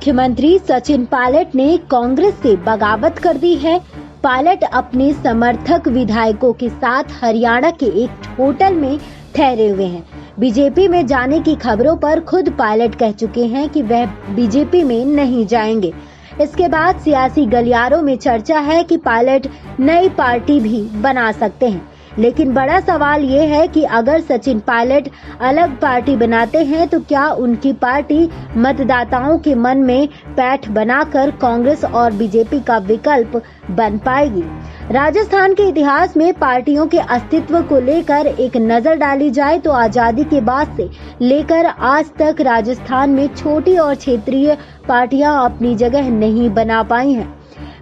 मुख्यमंत्री सचिन पायलट ने कांग्रेस से बगावत कर दी है। पायलट अपने समर्थक विधायकों के साथ हरियाणा के एक होटल में ठहरे हुए हैं। बीजेपी में जाने की खबरों पर खुद पायलट कह चुके हैं कि वह बीजेपी में नहीं जाएंगे। इसके बाद सियासी गलियारों में चर्चा है कि पायलट नई पार्टी भी बना सकते हैं। लेकिन बड़ा सवाल ये है कि अगर सचिन पायलट अलग पार्टी बनाते हैं तो क्या उनकी पार्टी मतदाताओं के मन में पैठ बनाकर कांग्रेस और बीजेपी का विकल्प बन पाएगी। राजस्थान के इतिहास में पार्टियों के अस्तित्व को लेकर एक नजर डाली जाए तो आजादी के बाद से लेकर आज तक राजस्थान में छोटी और क्षेत्रीय पार्टियां अपनी जगह नहीं बना पाई हैं।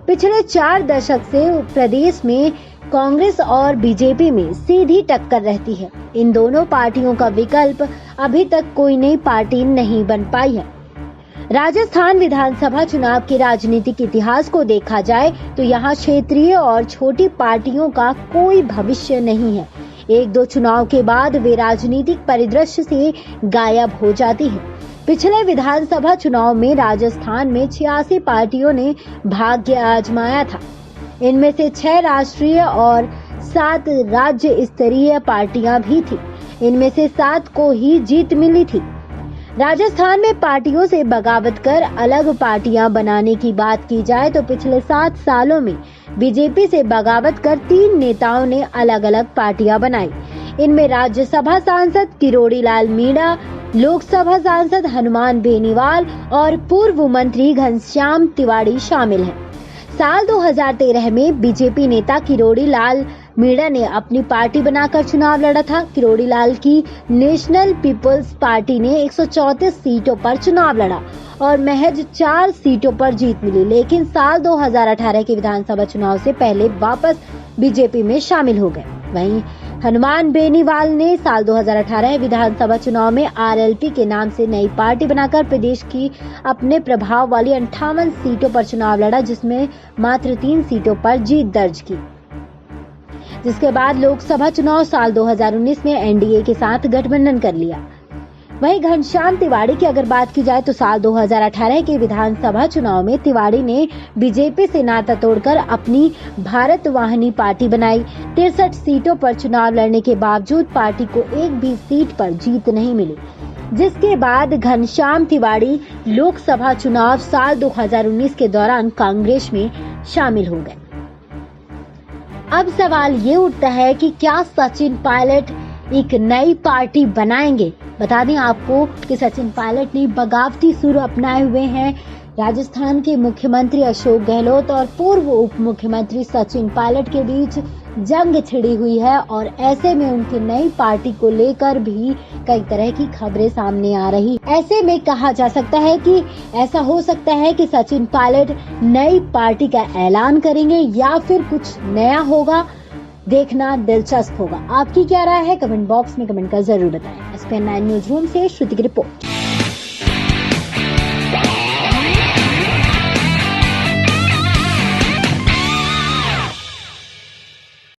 पिछले 4 दशक से प्रदेश में कांग्रेस और बीजेपी में सीधी टक्कर रहती है। इन दोनों पार्टियों का विकल्प अभी तक कोई नई पार्टी नहीं बन पाई है। राजस्थान विधानसभा चुनाव के राजनीतिक इतिहास को देखा जाए तो यहाँ क्षेत्रीय और छोटी पार्टियों का कोई भविष्य नहीं है। 1-2 चुनाव के बाद वे राजनीतिक परिदृश्य से गायब हो जाती है। पिछले विधानसभा चुनाव में राजस्थान में 86 पार्टियों ने भाग्य आजमाया था। इनमें से 6 राष्ट्रीय और 7 राज्य स्तरीय पार्टियां भी थी। इनमें से 7 को ही जीत मिली थी। राजस्थान में पार्टियों से बगावत कर अलग पार्टियां बनाने की बात की जाए तो पिछले 7 सालों में बीजेपी से बगावत कर 3 नेताओं ने अलग अलग पार्टियां बनाई। इनमें राज्यसभा सांसद किरोड़ी लाल मीणा, लोकसभा सांसद हनुमान बेनीवाल और पूर्व मंत्री घनश्याम तिवाड़ी शामिल हैं। साल 2013 में बीजेपी नेता किरोड़ी लाल मीणा ने अपनी पार्टी बनाकर चुनाव लड़ा था। किरोड़ी लाल की नेशनल पीपल्स पार्टी ने 134 सीटों पर चुनाव लड़ा और महज 4 सीटों पर जीत मिली, लेकिन साल 2018 के विधानसभा चुनाव से पहले वापस बीजेपी में शामिल हो गए। वहीं हनुमान बेनीवाल ने साल 2018 विधानसभा चुनाव में आरएलपी के नाम से नई पार्टी बनाकर प्रदेश की अपने प्रभाव वाली 58 सीटों पर चुनाव लड़ा, जिसमें मात्र 3 सीटों पर जीत दर्ज की। जिसके बाद लोकसभा चुनाव साल 2019 में एनडीए के साथ गठबंधन कर लिया। वहीं घनश्याम तिवाड़ी की अगर बात की जाए तो साल 2018 के विधानसभा चुनाव में तिवाड़ी ने बीजेपी से नाता तोड़कर अपनी भारत वाहिनी पार्टी बनाई। 63 सीटों पर चुनाव लड़ने के बावजूद पार्टी को एक भी सीट पर जीत नहीं मिली, जिसके बाद घनश्याम तिवाड़ी लोकसभा चुनाव साल 2019 के दौरान कांग्रेस में शामिल हो गए। अब सवाल ये उठता है कि क्या सचिन पायलट एक नई पार्टी बनाएंगे। बता दें आपको कि सचिन पायलट ने बगावती सुर अपनाए हुए हैं। राजस्थान के मुख्यमंत्री अशोक गहलोत और पूर्व उप मुख्यमंत्री सचिन पायलट के बीच जंग छिड़ी हुई है और ऐसे में उनकी नई पार्टी को लेकर भी कई तरह की खबरें सामने आ रही। ऐसे में कहा जा सकता है कि ऐसा हो सकता है कि सचिन पायलट नई पार्टी का ऐलान करेंगे या फिर कुछ नया होगा। देखना दिलचस्प होगा। आपकी क्या राय है? कमेंट बॉक्स में कमेंट कर जरूर बताएं। SPN9 न्यूज रूम से श्रुति की रिपोर्ट।